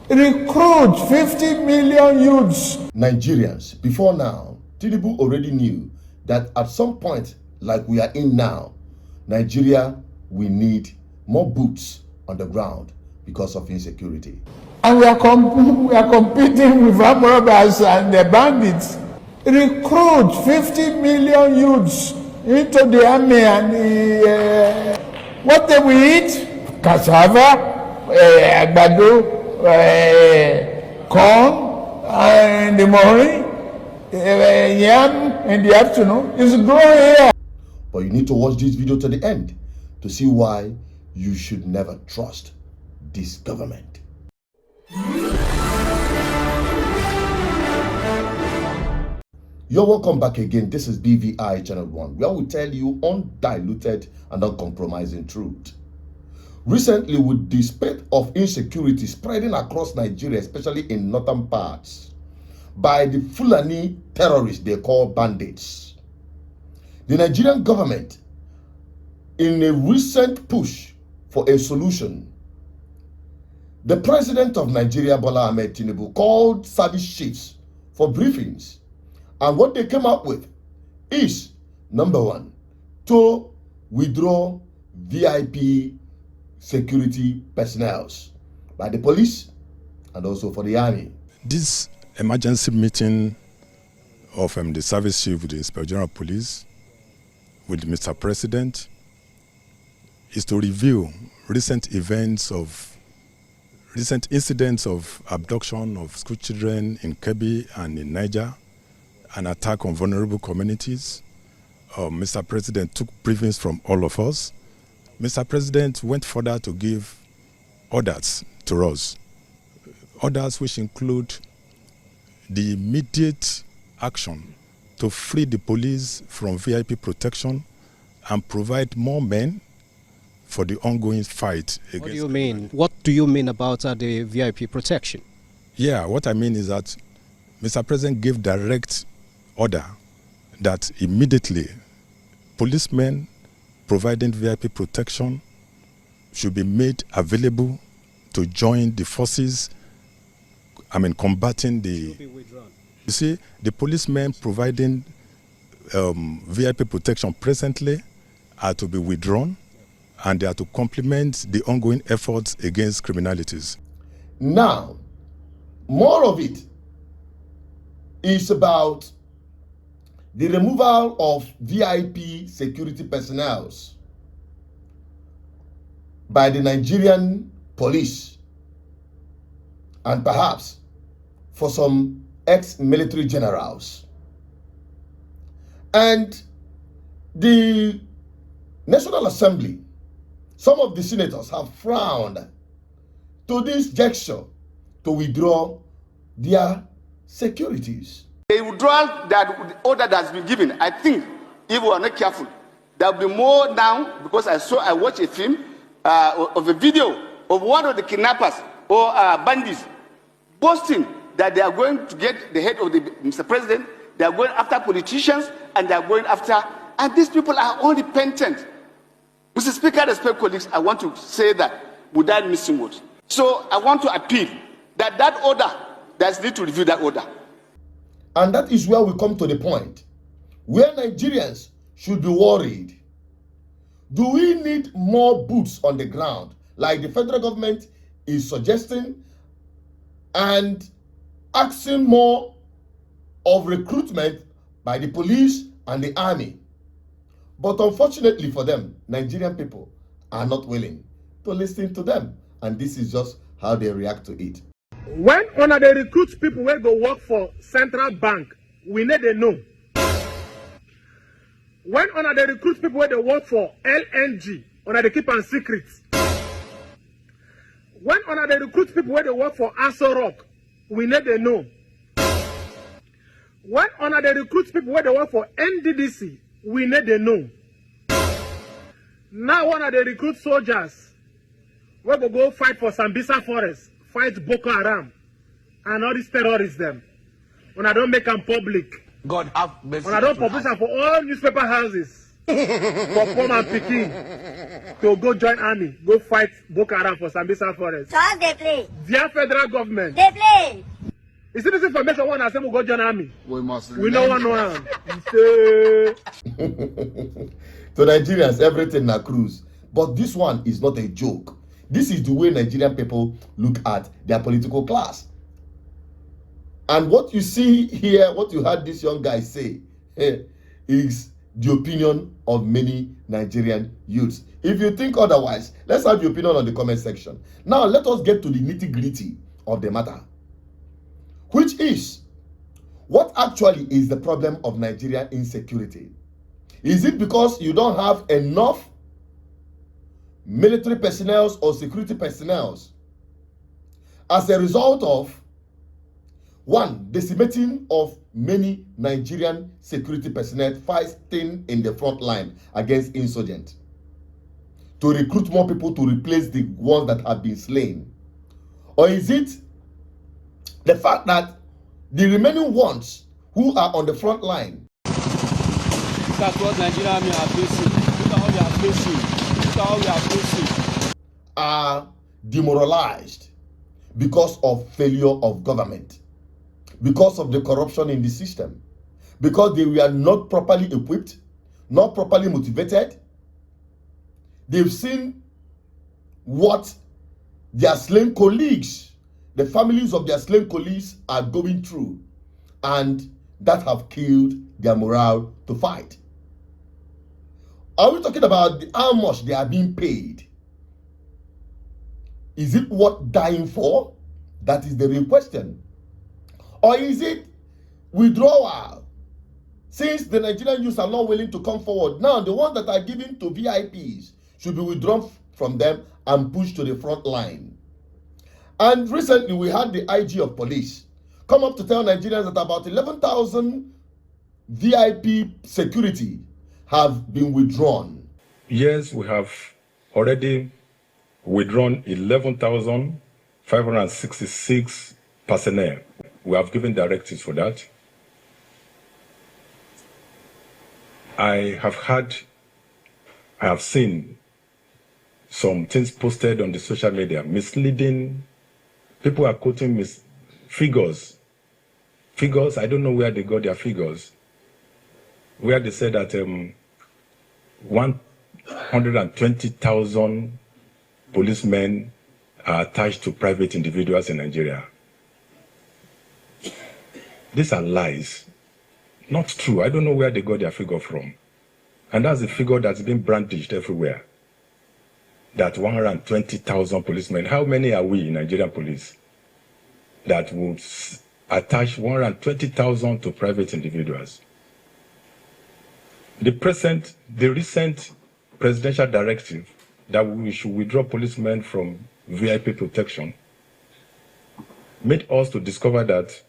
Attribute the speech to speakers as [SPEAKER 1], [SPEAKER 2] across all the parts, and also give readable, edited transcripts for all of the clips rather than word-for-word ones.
[SPEAKER 1] recruit 50 million youths.
[SPEAKER 2] Nigerians, before now, Tinubu already knew that at some point, like we are in now, Nigeria will need more boots on the ground because of insecurity.
[SPEAKER 1] And we are competing with armed robbers and the bandits. Recruit 50 million youths into the army and what they will eat? Cassava, àgbàdo, corn, in the morning, yam in the afternoon. It's growing here.
[SPEAKER 2] But you need to watch this video to the end to see why you should never trust this government. You're welcome back again. This is BVI Channel 1, where we tell you undiluted and uncompromising truth. Recently, with the spate of insecurity spreading across Nigeria, especially in northern parts, by the Fulani terrorists they call bandits, the Nigerian government, in a recent push for a solution, the president of Nigeria, Bola Ahmed Tinubu, called service chiefs for briefings. And what they came up with is, number one, to withdraw VIP security personnel by the police and also for the army.
[SPEAKER 3] This emergency meeting of the service chief with the Inspector General of Police with Mr. President is to review recent incidents of abduction of school children in Kebbi and in Niger, an attack on vulnerable communities. Mr. President took briefings from all of us. Mr. President went further to give orders to us. Orders which include the immediate action to free the police from VIP protection and provide more men for the ongoing fight against.
[SPEAKER 4] What do you mean? What do you mean about the VIP protection?
[SPEAKER 3] Yeah, what I mean is that Mr. President gave direct order that immediately policemen providing VIP protection should be made available to join the forces, combating the... You see, the policemen providing VIP protection presently are to be withdrawn, and they are to complement the ongoing efforts against criminalities.
[SPEAKER 2] Now, more of it is about the removal of VIP security personnel by the Nigerian police and perhaps for some ex-military generals. And the National Assembly, some of the senators have frowned to this gesture to withdraw their securities.
[SPEAKER 5] The withdrawal order that's been given, I think, if we are not careful, there will be more now, because I watched a film of a video of one of the kidnappers or bandits boasting that they are going to get the head of the Mr. President, they are going after politicians, and they are going after, and these people are all repentant. Mr. Speaker, respect colleagues, I want to say that without missing words. So I want to appeal that order, there's need to review that order.
[SPEAKER 2] And that is where we come to the point where Nigerians should be worried. Do we need more boots on the ground like the federal government is suggesting and asking more of recruitment by the police and the army? But unfortunately for them, Nigerian people are not willing to listen to them. And this is just how they react to it.
[SPEAKER 6] When una dey recruit people wey go work for central bank, we need to know. When una dey recruit people wey dey work for LNG, una dey keep am secret. When una dey recruit people wey dey work for Aso Rock, we need to know. When una dey recruit people wey dey work for NDDC, we need to know. Now una dey recruit soldiers wey go fight for Sambisa Forest, fight Boko Haram and all these terrorists them. When I don't make them public,
[SPEAKER 5] God have mercy.
[SPEAKER 6] when I don't publish them for all newspaper houses, for poor man pikin to go join army, go fight Boko Haram for Sambisa forest.
[SPEAKER 7] So how they play?
[SPEAKER 6] Their federal government.
[SPEAKER 7] They play.
[SPEAKER 6] You see this information one I say we go join army. We no one know him.
[SPEAKER 2] To Nigerians, everything na cruise. But this one is not a joke. This is the way Nigerian people look at their political class. And what you see here, what you heard this young guy say, is the opinion of many Nigerian youths. If you think otherwise, let's have your opinion on the comment section. Now, let us get to the nitty-gritty of the matter, which is, what actually is the problem of Nigerian insecurity? Is it because you don't have enough military personnel or security personnel as a result of, one, decimating of many Nigerian security personnel fighting in the front line against insurgents, to recruit more people to replace the ones that have been slain? Or is it the fact that the remaining ones who are on the front line,
[SPEAKER 8] that's what Nigerian army are facing. Look at how they are facing. Look at how we are facing.
[SPEAKER 2] are demoralized because of failure of government, because of the corruption in the system, because they were not properly equipped, not properly motivated? They've seen what their slain colleagues, the families of their slain colleagues are going through, and that have killed their morale to fight. Are we talking about how much they are being paid? Is it worth dying for? That is the real question. Or is it withdrawal? Since the Nigerian youths are not willing to come forward, now the ones that are given to VIPs should be withdrawn from them and pushed to the front line. And recently we had the IG of police come up to tell Nigerians that about 11,000 VIP security have been withdrawn.
[SPEAKER 3] Yes, we have already withdrawn 11,566 personnel. We have given directives for that. I have seen some things posted on the social media, misleading. People are quoting figures. I don't know where they got their figures, where they said that 120,000 policemen are attached to private individuals in Nigeria. These are lies. Not true. I don't know where they got their figure from. And that's the figure that's been brandished everywhere. That 120,000 policemen. How many are we in Nigerian police that would attach 120,000 to private individuals? The recent presidential directive that we should withdraw policemen from VIP protection made us to discover that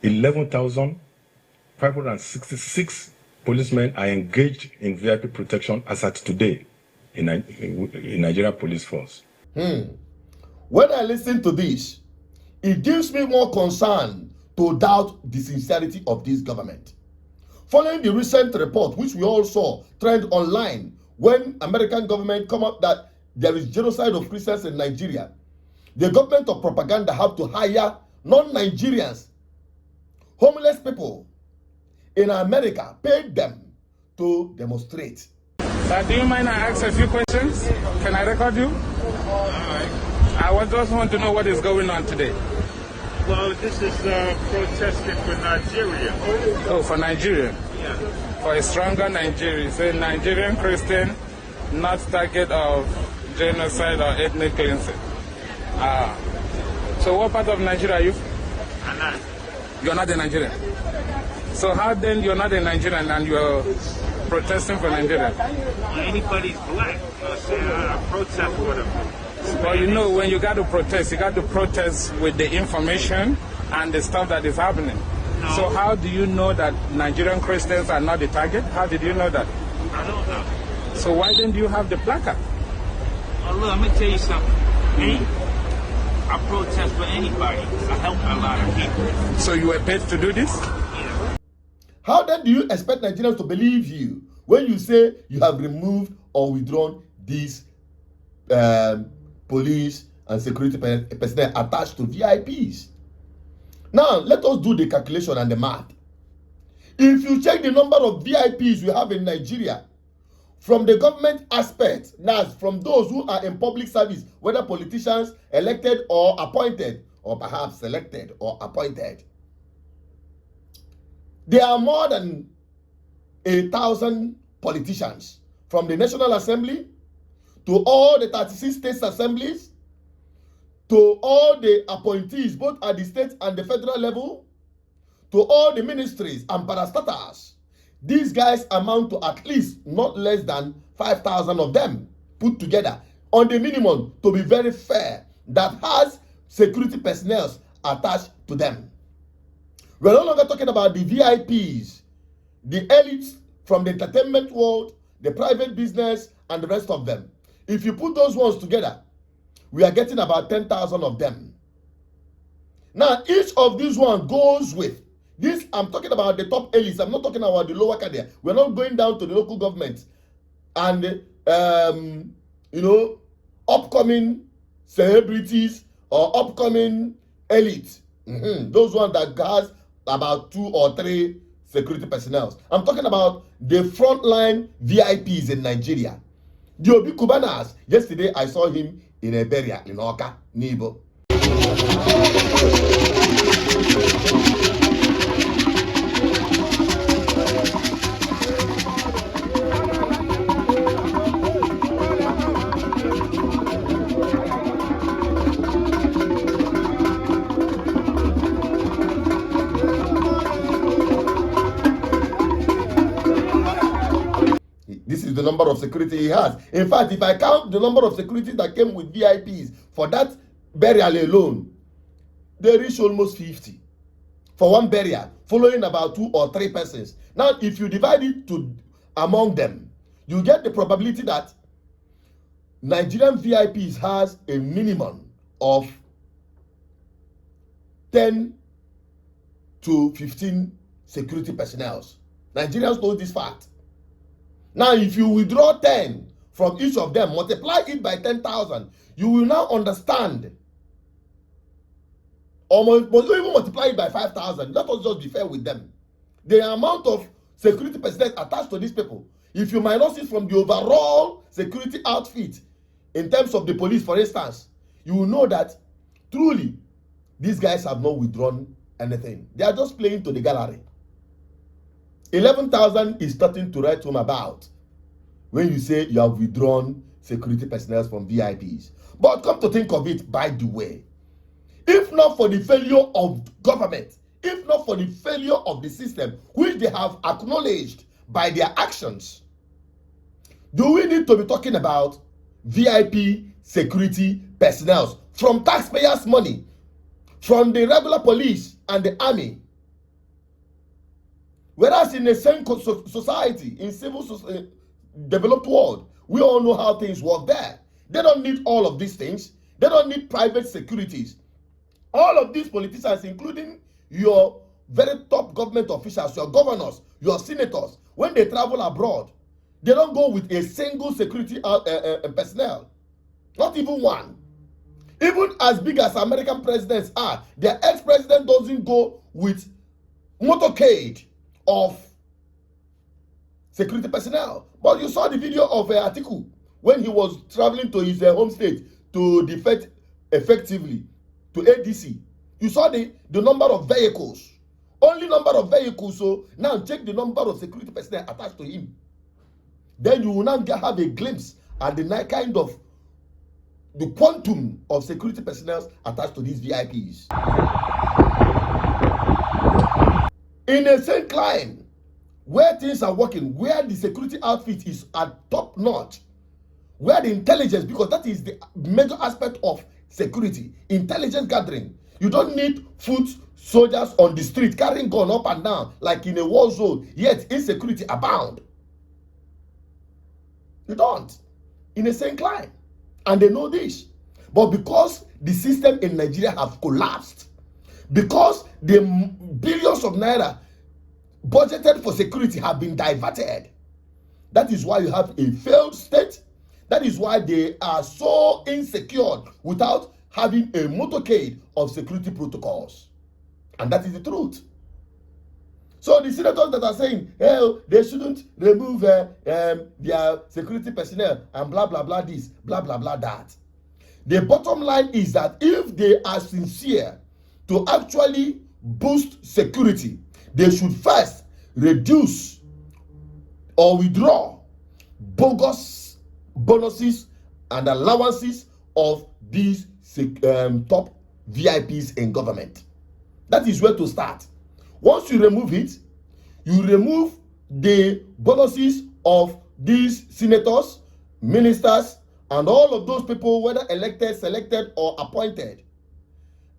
[SPEAKER 3] 11,566 policemen are engaged in VIP protection as at today in Nigerian police force.
[SPEAKER 2] When I listen to this, it gives me more concern to doubt the sincerity of this government. Following the recent report, which we all saw trend online, when American government come up that there is genocide of Christians in Nigeria, the government of propaganda have to hire non-Nigerians, homeless people in America, paid them to demonstrate.
[SPEAKER 9] Sir, do you mind I ask a few questions? Can I record you?
[SPEAKER 6] All right.
[SPEAKER 9] I just want to know what is going on today.
[SPEAKER 6] Well, this is protesting for Nigeria.
[SPEAKER 9] Oh, for Nigeria?
[SPEAKER 6] Yeah.
[SPEAKER 9] For a stronger Nigeria. So Nigerian Christian, not target of genocide or ethnic cleansing. So what part of Nigeria are you?
[SPEAKER 6] I'm not.
[SPEAKER 9] You're not a Nigerian. So how then you're not a Nigerian and you're protesting for Nigeria?
[SPEAKER 6] Well, anybody's black. I protest for them.
[SPEAKER 9] Well, you know, when you got to protest with the information and the stuff that is happening.
[SPEAKER 6] No.
[SPEAKER 9] So how do you know that Nigerian Christians are not the target? How did you know that?
[SPEAKER 6] I don't know.
[SPEAKER 9] So why didn't you have the placard?
[SPEAKER 6] Well, look, I'm going to tell you something. I protest for anybody. I help a lot of people.
[SPEAKER 9] So you were paid to do this?
[SPEAKER 6] Yeah.
[SPEAKER 2] How then do you expect Nigerians to believe you when you say you have removed or withdrawn these police and security personnel attached to VIPs. Now, let us do the calculation and the math. If you check the number of VIPs we have in Nigeria, from the government aspect, that's from those who are in public service, whether politicians elected or appointed, or perhaps selected or appointed, there are more than 1,000 politicians, from the National Assembly to all the 36 state assemblies, to all the appointees, both at the state and the federal level, to all the ministries and parastatals. These guys amount to at least not less than 5,000 of them put together on the minimum, to be very fair, that has security personnel attached to them. We're no longer talking about the VIPs, the elites from the entertainment world, the private business, and the rest of them. If you put those ones together, we are getting about 10,000 of them. Now, each of these one goes with this. I'm talking about the top elites. I'm not talking about the lower cadre. We're not going down to the local government and upcoming celebrities or upcoming elites. Those ones that has about 2 or 3 security personnel. I'm talking about the frontline VIPs in Nigeria. The Obi Kubanas. Yesterday I saw him in a burial in Oka, Nibo. This is the number of security he has. In fact, if I count the number of security that came with VIPs for that burial alone, they reach almost 50 for one burial, following about 2 or 3 persons. Now, if you divide it among them, you get the probability that Nigerian VIPs has a minimum of 10 to 15 security personnel. Nigerians know this fact. Now, if you withdraw 10 from each of them, multiply it by 10,000, you will now understand. Or even multiply it by 5,000. Let us just be fair with them. The amount of security personnel attached to these people, if you minus it from the overall security outfit, in terms of the police, for instance, you will know that truly these guys have not withdrawn anything. They are just playing to the gallery. 11,000 is starting to write home about when you say you have withdrawn security personnel from VIPs. But come to think of it, by the way, if not for the failure of government, if not for the failure of the system, which they have acknowledged by their actions, do we need to be talking about VIP security personnel from taxpayers' money, from the regular police and the army? Whereas in the same society, in civil developed world, we all know how things work there. They don't need all of these things. They don't need private securities. All of these politicians, including your very top government officials, your governors, your senators, when they travel abroad, they don't go with a single security personnel. Not even one. Even as big as American presidents are, their ex-president doesn't go with motorcade of security personnel. But you saw the video of Atiku when he was traveling to his home state to defect effectively to ADC. You saw the number of vehicles. Only number of vehicles. So now check the number of security personnel attached to him. Then you will now have a glimpse at the kind of the quantum of security personnel attached to these VIPs. In a same climb, where things are working, where the security outfit is at top notch, where the intelligence, because that is the major aspect of security, intelligence gathering. You don't need foot soldiers on the street carrying gun up and down like in a war zone, yet insecurity abound. You don't. In a same climb. And they know this. But because the system in Nigeria have collapsed, because the billions of naira budgeted for security have been diverted, That is why you have a failed state. That is why they are so insecure without having a motorcade of security protocols. And that is the truth. So the senators that are saying, hey, they shouldn't remove their security personnel and blah, blah, blah this, blah, blah, blah that. The bottom line is that if they are sincere to actually boost security, they should first reduce or withdraw bogus bonuses and allowances of these top VIPs in government. That is where to start. Once you remove it, you remove the bonuses of these senators, ministers, and all of those people, whether elected, selected, or appointed,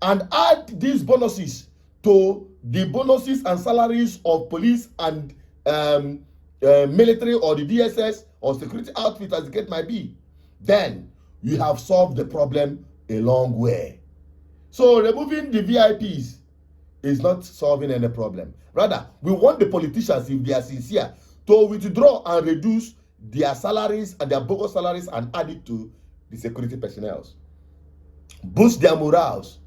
[SPEAKER 2] and add these bonuses to the bonuses and salaries of police and military or the DSS or security outfit, as the case might be, then you have solved the problem a long way. So removing the VIPs is not solving any problem. Rather, we want the politicians, if they are sincere, to withdraw and reduce their salaries and their bogus salaries and add it to the security personnel. Boost their morals.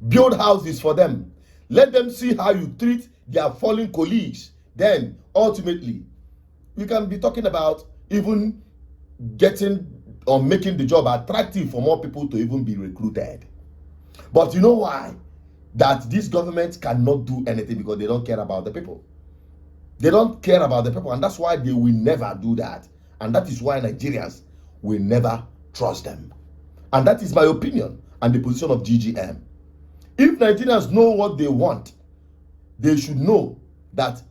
[SPEAKER 2] Build houses for them. Let them see how you treat their fallen colleagues. Then, ultimately, we can be talking about even getting or making the job attractive for more people to even be recruited. But you know why? That this government cannot do anything because they don't care about the people. They don't care about the people, and that's why they will never do that. And that is why Nigerians will never trust them. And that is my opinion and the position of GGM. If Nigerians know what they want, they should know that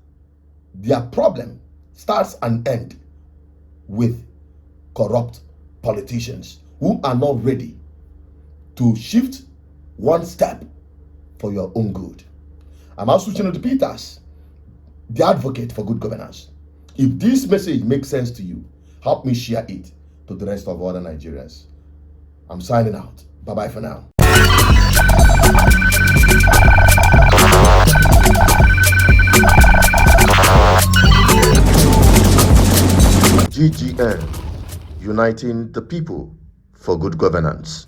[SPEAKER 2] their problem starts and ends with corrupt politicians who are not ready to shift one step for your own good. I'm also Tinubu Peters, the advocate for good governance. If this message makes sense to you, help me share it to the rest of other Nigerians. I'm signing out. Bye-bye for now. GGN, uniting the people for good governance.